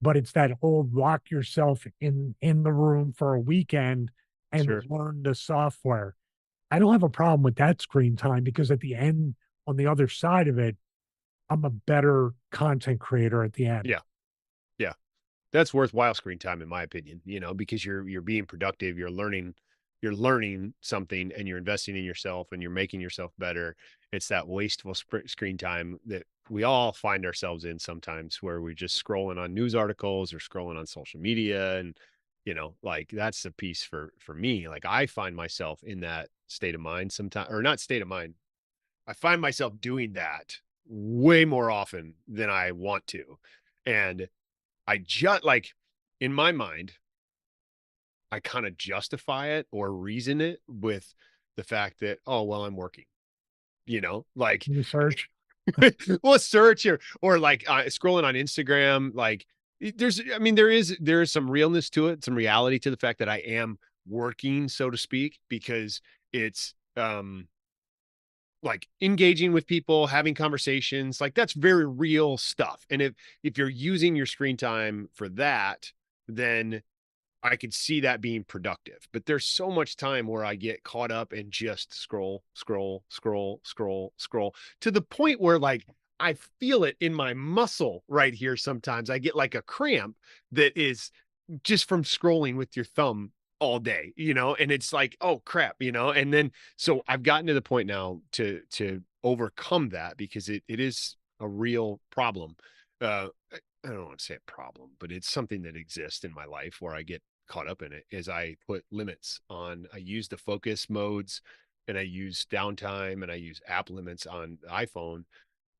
but it's that old lock yourself in the room for a weekend and sure. learn the software. I don't have a problem with that screen time, because at the end, on the other side of it, I'm a better content creator at the end. Yeah, yeah. That's worthwhile screen time in my opinion, because you're being productive, you're learning something and you're investing in yourself and you're making yourself better. It's that wasteful screen time that we all find ourselves in sometimes, where we're just scrolling on news articles or scrolling on social media. And like, that's the piece for me. Like, I find myself in that state of mind sometimes, or not state of mind, I find myself doing that way more often than I want to. And I just like, in my mind, I kind of justify it or reason it with the fact that, oh, well, I'm working, like, Research. well, search or like scrolling on Instagram. Like, I mean, there is some realness to it, some reality to the fact that I am working, so to speak, because it's, like, engaging with people, having conversations, like, that's very real stuff. And if you're using your screen time for that, then I could see that being productive. But there's so much time where I get caught up and just scroll, scroll, scroll, scroll, scroll, to the point where, like, I feel it in my muscle right here. Sometimes I get like a cramp that is just from scrolling with your thumb all day, and it's like, oh crap, and then, so I've gotten to the point now to overcome that, because it is a real problem. I don't want to say a problem, but it's something that exists in my life where I get caught up in it. Is I put limits on, I use the focus modes, and I use downtime, and I use app limits on the iPhone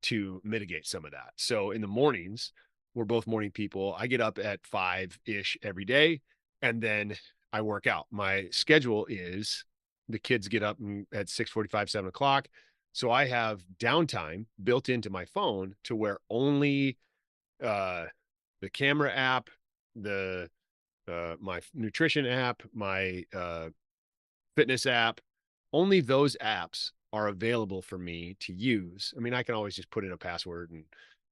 to mitigate some of that. So in the mornings, we're both morning people. I get up at 5-ish every day, and then I work out. My schedule is, the kids get up at 6:45, 7 o'clock. So I have downtime built into my phone to where only uh, the camera app, the my nutrition app, my fitness app, only those apps are available for me to use. I mean, I can always just put in a password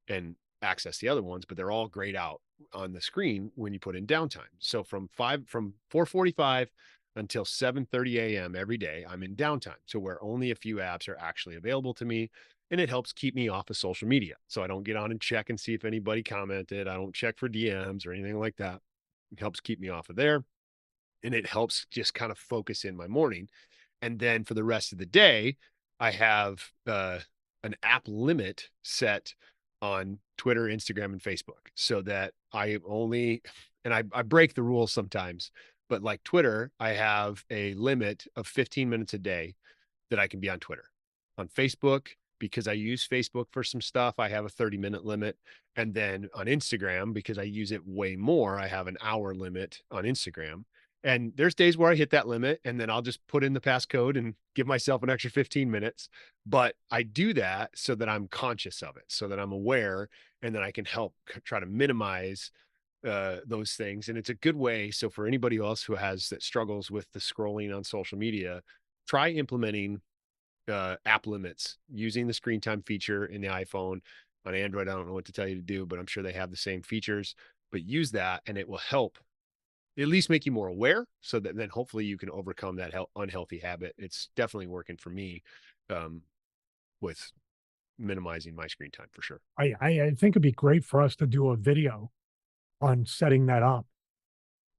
and access the other ones, but they're all grayed out on the screen when you put in downtime. So from 4:45 until 7:30 a.m. every day, I'm in downtime. So where only a few apps are actually available to me. And it helps keep me off of social media. So I don't get on and check and see if anybody commented. I don't check for DMs or anything like that. It helps keep me off of there. And it helps just kind of focus in my morning. And then for the rest of the day, I have an app limit set on Twitter, Instagram, and Facebook, so that I only, and I break the rules sometimes, but like Twitter, I have a limit of 15 minutes a day that I can be on Twitter. On Facebook, because I use Facebook for some stuff, I have a 30-minute limit. And then on Instagram, because I use it way more, I have an hour limit on Instagram. And there's days where I hit that limit, and then I'll just put in the passcode and give myself an extra 15 minutes. But I do that so that I'm conscious of it, so that I'm aware, and then I can help try to minimize those things. And it's a good way. So for anybody else that struggles with the scrolling on social media, try implementing app limits using the screen time feature in the iPhone. On Android, I don't know what to tell you to do, but I'm sure they have the same features. But use that, and it will help at least make you more aware, so that then hopefully you can overcome that unhealthy habit. It's definitely working for me, um, with minimizing my screen time for sure. I think it'd be great for us to do a video on setting that up.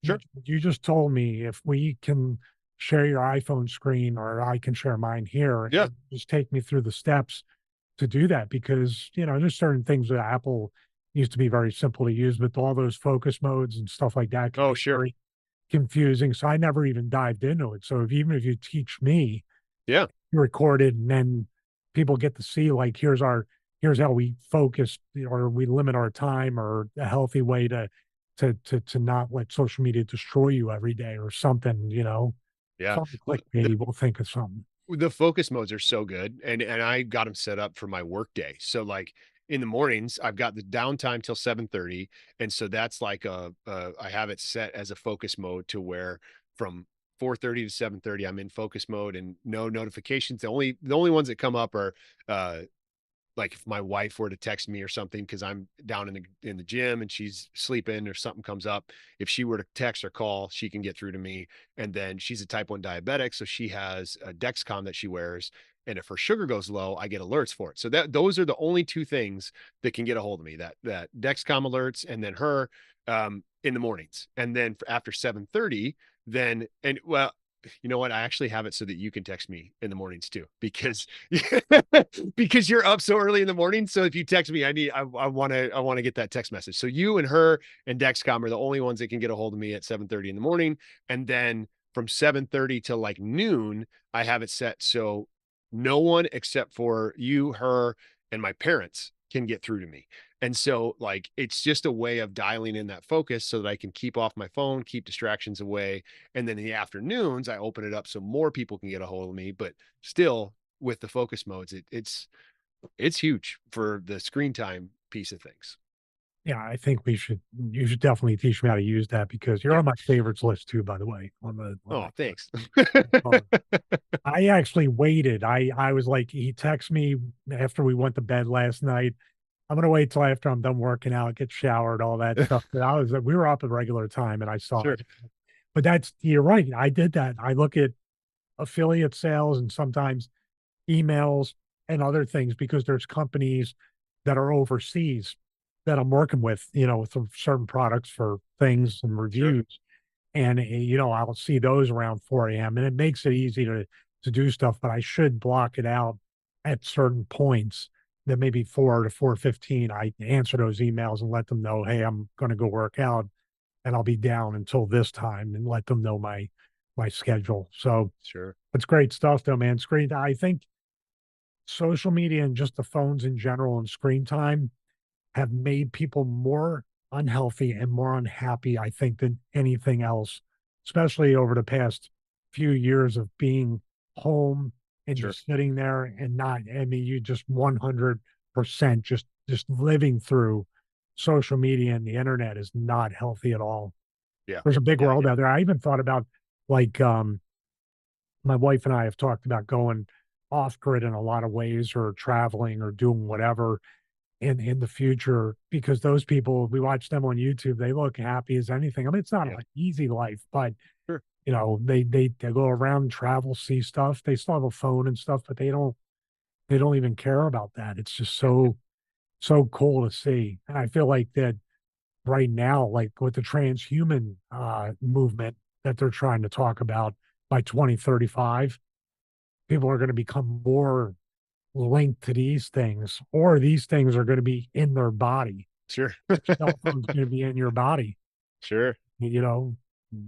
Sure. You just told me if we can share your iPhone screen, or I can share mine here, Yeah. and just take me through the steps to do that, because there's certain things with Apple. used to be very simple to use, but all those focus modes and stuff like that can Oh, be sure. very confusing. So I never even dived into it. So even if you teach me, Yeah. you record it, and then people get to see like here's how we focus or we limit our time, or a healthy way to not let social media destroy you every day or something, Yeah. something Well, clickbaity. We'll think of something. the focus modes are so good, and I got them set up for my work day. So like in the mornings, I've got the downtime till 7:30, and so that's like I have it set as a focus mode to where from 4:30 to 7:30 I'm in focus mode and no notifications. The only ones that come up are uh like if my wife were to text me or something because I'm down in the gym and she's sleeping or something comes up, if she were to text or call, she can get through to me. And then she's a type 1 diabetic, so she has a Dexcom that she wears. And if her sugar goes low, I get alerts for it. So those are the only two things that can get a hold of me. That Dexcom alerts and then her in the mornings. And then after 7:30, then and well, you know what? I actually have it so that you can text me in the mornings too, because because you're up so early in the morning. So if you text me, I want to get that text message. So you and her and Dexcom are the only ones that can get a hold of me at 7:30 in the morning. And then from 7:30 to like noon, I have it set so no one except for you, her, and my parents can get through to me. And so like it's just a way of dialing in that focus so that I can keep off my phone, keep distractions away. And then in the afternoons, I open it up so more people can get a hold of me, but still with the focus modes, it's huge for the screen time piece of things. Yeah, I think you should definitely teach me how to use that, because you're Yeah. on my favorites list too, by the way, on Oh, my thanks. phone. I actually waited. I was like, he texted me after we went to bed last night. I'm gonna wait till after I'm done working out, get showered, all that stuff. But we were up at regular time and I saw Sure. it. But you're right. I did that. I look at affiliate sales and sometimes emails and other things, because there's companies that are overseas that I'm working with, with some certain products for things and Sure. reviews. And I'll see those around 4 a.m. and it makes it easy to do stuff, but I should block it out at certain points. That maybe 4 to 4:15, I answer those emails and let them know, hey, I'm going to go work out and I'll be down until this time, and let them know my schedule. So Sure. it's great stuff though, man. I think social media and just the phones in general and screen time have made people more unhealthy and more unhappy, I think, than anything else, especially over the past few years of being home and Sure. just sitting there and not, I mean, you just 100% just living through social media and the internet is not healthy at all. Yeah. There's a big Yeah. world out there. I even thought about like my wife and I have talked about going off grid in a lot of ways, or traveling or doing whatever in the future, because those people, we watch them on YouTube, they look happy as anything. I mean, it's not Yeah. an easy life, but Sure. they go around, travel, see stuff. They still have a phone and stuff, but they don't even care about that. It's just so cool to see. And I feel like that right now, like with the transhuman movement that they're trying to talk about, by 2035, people are going to become more linked to these things, or these things are going to be in their body. Sure. Your cell phone's going to be in your body. Sure. You know,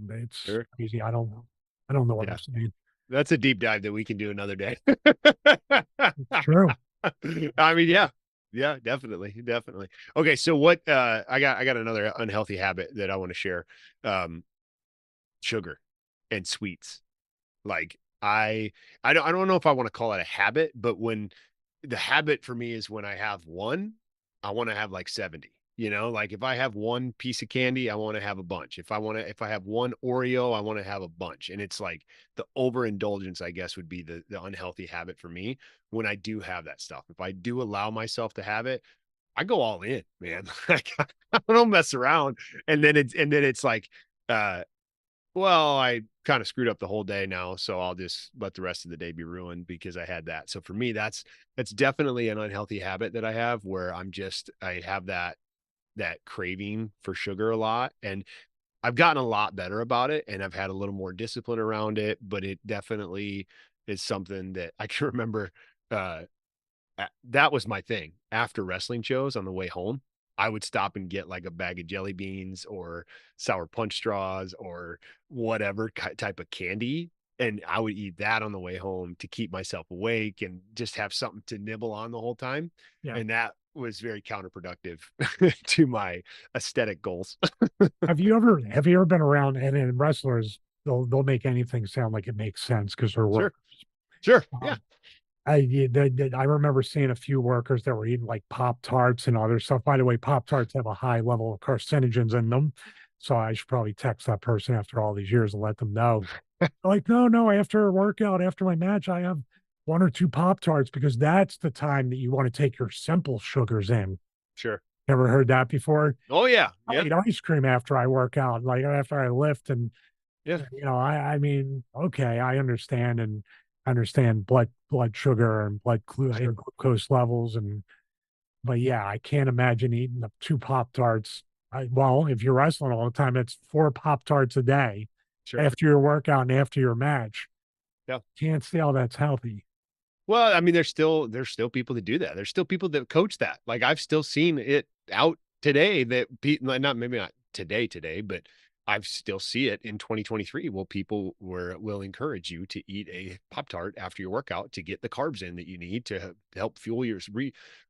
it's Sure. crazy. I don't know what I'm Yeah. saying. That's a deep dive that we can do another day. It's true. I mean, yeah. Yeah, definitely. Definitely. Okay, so what I got another unhealthy habit that I want to share. Um Sugar and sweets. Like I don't know if I want to call it a habit, but when the habit for me is when I have one, I want to have like 70. You know, like if I have one piece of candy, I want to have a bunch. If I have one Oreo, I want to have a bunch. And it's like the overindulgence, I guess, would be the unhealthy habit for me when I do have that stuff. If I do allow myself to have it, I go all in, man. Like I don't mess around. And then it's like uh well, I kind of screwed up the whole day now, so I'll just let the rest of the day be ruined because I had that. So for me, that's definitely an unhealthy habit that I have where I have that craving for sugar a lot, and I've gotten a lot better about it and I've had a little more discipline around it, but it definitely is something that I can remember that was my thing after wrestling shows on the way home. I would stop and get like a bag of jelly beans or sour punch straws or whatever type of candy. And I would eat that on the way home to keep myself awake and just have something to nibble on the whole time. Yeah. And that was very counterproductive to my aesthetic goals. Have you ever been around, and wrestlers, they'll make anything sound like it makes sense because they're Sure. workers. Sure. Yeah. Um, I remember seeing a few workers that were eating like Pop Tarts and other stuff. By the way, Pop Tarts have a high level of carcinogens in them. So I should probably text that person after all these years and let them know. Like, no, no, after a workout, after my match, I have one or two Pop Tarts because that's the time that you want to take your simple sugars in. Sure. Ever heard that before? Oh yeah. I Yep. eat ice cream after I work out, like after I lift, and Yeah. I mean, okay, I understand and understand blood sugar and Sure. glucose levels, and but yeah, I can't imagine eating the two Pop Tarts. Well, if you're wrestling all the time, it's four Pop Tarts a day Sure. after your workout and after your match. Yeah. Can't see how that's healthy. Well, I mean, there's still people that do that. There's still people that coach that. Like I've still seen it out today that not maybe not today, but I've still see it in 2023. Well, people will encourage you to eat a Pop Tart after your workout to get the carbs in that you need to help fuel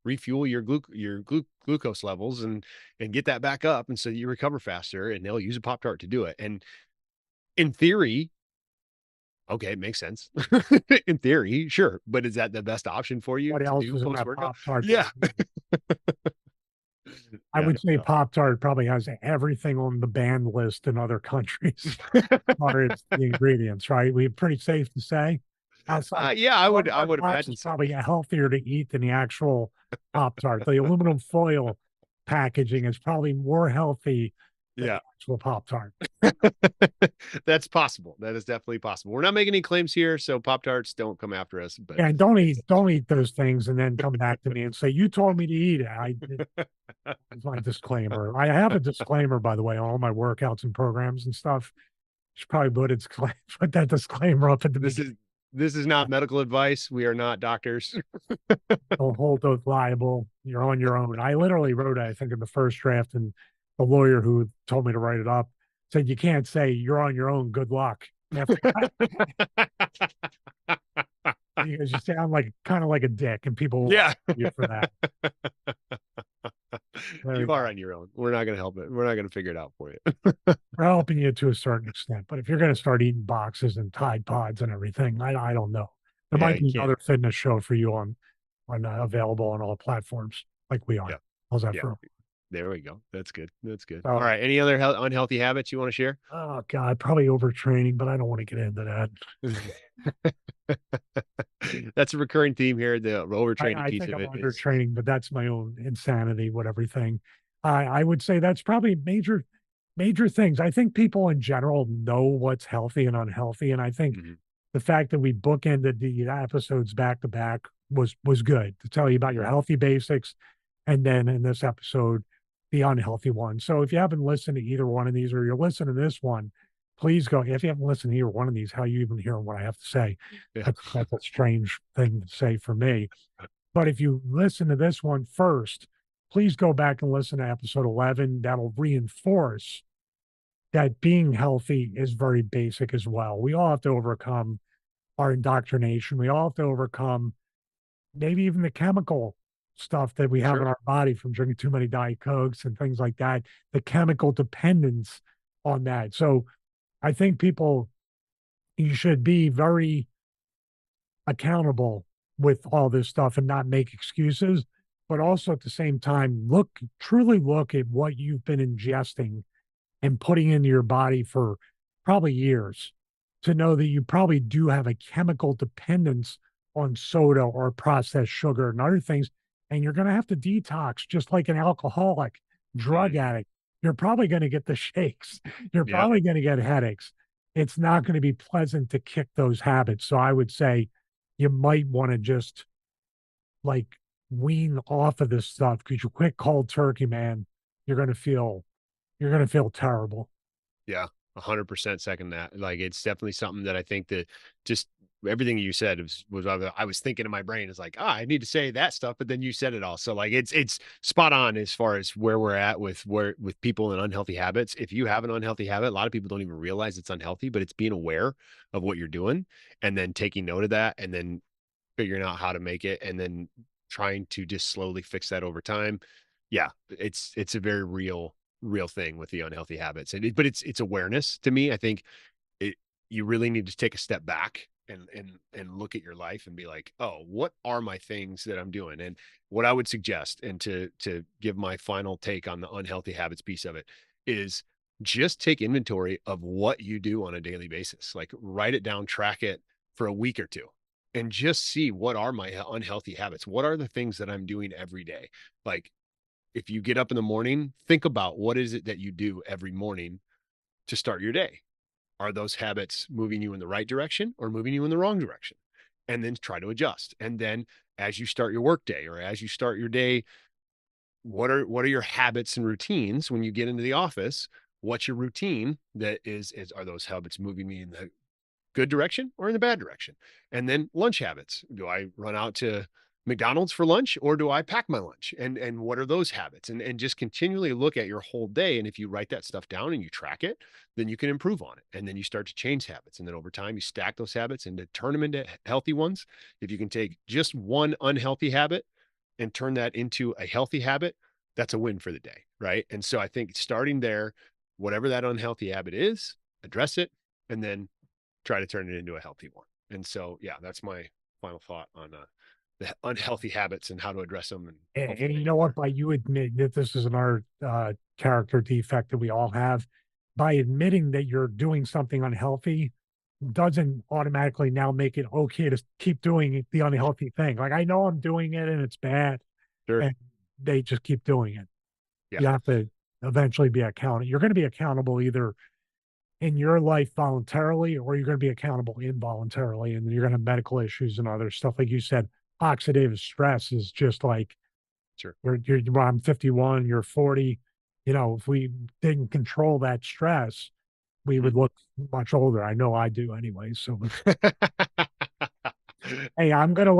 refuel your glucose levels and get that back up, and so you recover faster. And they'll use a Pop Tart to do it. And in theory, okay, it makes sense. In theory, sure. But is that the best option for you What to else do is in that post-workout? Pop Tart? Yeah. I Yeah, would say no. Pop Tart probably has everything on the banned list in other countries as far as the ingredients, right? We're pretty safe to say. Outside, Yeah, I cardboard would box imagine is so. probably healthier to eat than the actual Pop Tart. The aluminum foil packaging is probably more healthy than the Yeah. actual Pop Tart. That's possible. That is definitely possible. We're not making any claims here, so Pop-Tarts don't come after us, but And it's don't eat those things and then come back to me and say you told me to eat it. It's my disclaimer. I have a disclaimer, by the way, on all my workouts and programs and stuff. Should probably put that disclaimer up at the this beginning. is this is not medical advice. We are not doctors. Don't hold those liable. You're on your own. I literally wrote it, I think, in the first draft, and the lawyer who told me to write it up said you can't say you're on your own. Good luck. After that, because you sound like kind of like a dick, and people will Yeah. you for that. There we You are go. on your own. We're not going to help it. We're not going to figure it out for you. We're helping you to a certain extent, but if you're going to start eating boxes and Tide Pods and everything, I don't know. There Yeah, might you be can't. another fitness show for you on available on all platforms like we Yeah. are. How's that Yeah. for? There we go. That's good. That's good. All So, right. Any other unhealthy habits you want to share? oh God, probably overtraining, but I don't want to get into that. That's a recurring theme here. The overtraining I piece think of I'm it is undertraining, but that's my own insanity with everything. I would say that's probably major things. I think people in general know what's healthy and unhealthy, and I think mhm, the fact that we bookended the episodes back to back was good to tell you about your mhm. healthy basics, and then in this episode, the unhealthy one. So if you haven't listened to either one of these, or you're listening to this one, please go. If you haven't listened to either one of these, how you even hearing what I have to say? Yeah. That's a strange thing to say for me. But if you listen to this one first, please go back and listen to episode 11. That'll reinforce that being healthy is very basic as well. We all have to overcome our indoctrination. We all have to overcome maybe even the chemical stuff that we have in Sure. our body from drinking too many Diet Cokes and things like that, the chemical dependence on that. So I think people, you should be very accountable with all this stuff and not make excuses, but also at the same time, truly look at what you've been ingesting and putting into your body for probably years to know that you probably do have a chemical dependence on soda or processed sugar and other things. And you're going to have to detox just like an alcoholic, drug Mhm. addict. You're probably going to get the shakes. You're Yep. probably going to get headaches. It's not going to be pleasant to kick those habits. So I would say you might want to just like wean off of this stuff because you quit cold turkey, man. You're going to feel you're going to feel terrible. Yeah. 100% second that. Like it's definitely something that I think that just everything you said was I was thinking in my brain is like, I need to say that stuff, but then you said it all. So like it's spot on as far as where we're at with people in unhealthy habits. If you have an unhealthy habit, a lot of people don't even realize it's unhealthy, but it's being aware of what you're doing and then taking note of that and then figuring out how to make it and then trying to just slowly fix that over time. Yeah, it's a very real thing with the unhealthy habits. But it's awareness to me. I think it you really need to take a step back and look at your life and be like, oh, what are my things that I'm doing? And what I would suggest, and to give my final take on the unhealthy habits piece of it, is just take inventory of what you do on a daily basis. Like write it down, track it for a week or two, and just see what are my unhealthy habits. What are the things that I'm doing every day? Like if you get up in the morning, think about what is it that you do every morning to start your day. Are those habits moving you in the right direction or moving you in the wrong direction? And then try to adjust. And then as you start your workday or as you start your day, what are your habits and routines when you get into the office? What's your routine that is are those habits moving me in the good direction or in the bad direction? And then lunch habits. Do I run out to McDonald's for lunch or do I pack my lunch? And what are those habits? And just continually look at your whole day. And if you write that stuff down and you track it, then you can improve on it. And then you start to change habits. And then over time, you stack those habits and to turn them into healthy ones. If you can take just one unhealthy habit and turn that into a healthy habit, that's a win for the day. Right. And so I think starting there, whatever that unhealthy habit is, address it and then try to turn it into a healthy one. And so, yeah, that's my final thought on the unhealthy habits and how to address them. And you know what? By you admitting that this is another character defect that we all have, by admitting that you're doing something unhealthy, doesn't automatically now make it okay to keep doing the unhealthy thing. Like I know I'm doing it and it's bad, Sure. and they just keep doing it. Yeah. You have to eventually be accountable. You're going to be accountable either in your life voluntarily or you're going to be accountable involuntarily, and you're going to have medical issues and other stuff. Like you said, oxidative stress is just like Sure. I'm 51, you're 40. You know, if we didn't control that stress, we would look much older. I know I do anyway. So hey, I'm gonna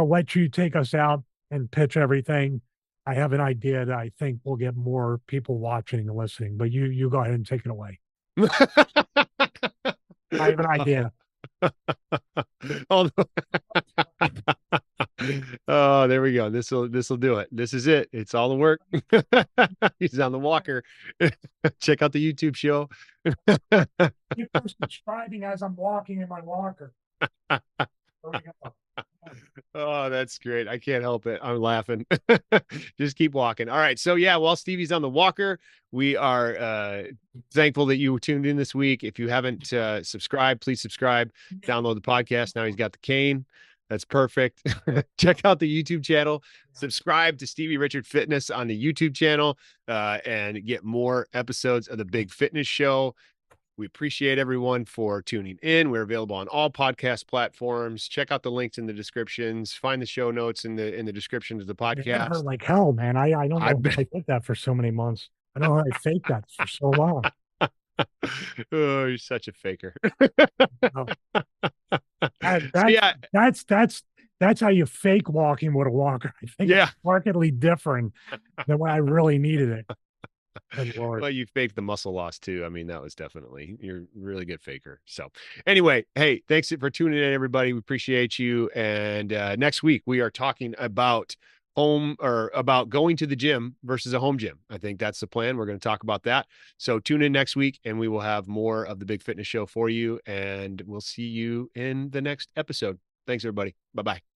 let you take us out and pitch everything. I have an idea that I think will get more people watching and listening, but you go ahead and take it away. I have an idea. Oh, oh, there we go. This will do it. This is it. It's all the work. He's on the walker. Check out the YouTube show. Keep subscribing as I'm walking in my walker. There we go. Oh, that's great. I can't help it. I'm laughing. Just keep walking. All right. So yeah, while Stevie's on the walker, we are thankful that you tuned in this week. If you haven't subscribed, please subscribe. Download the podcast. Now he's got the cane. That's perfect. Check out the YouTube channel. Subscribe to Stevie Richard Fitness on the YouTube channel and get more episodes of the Big Fitness Show. We appreciate everyone for tuning in. We're available on all podcast platforms. Check out the links in the descriptions. Find the show notes in the description of the It hurt podcast. like hell, man. I don't I know bet. how I did that for so many months. I don't know how I faked that for so long. Oh, you're such a faker. Oh, So yeah, that's how you fake walking with a walker. I think yeah. it's markedly different than when I really needed it. Good Lord. Well, you faked the muscle loss too. I mean, that was definitely you're a really good faker. So anyway, hey, thanks for tuning in, everybody. We appreciate you. And next week we are talking about about going to the gym versus a home gym. I think that's the plan. We're going to talk about that. So tune in next week and we will have more of the Big Fitness Show for you. And we'll see you in the next episode. Thanks, everybody. Bye-bye.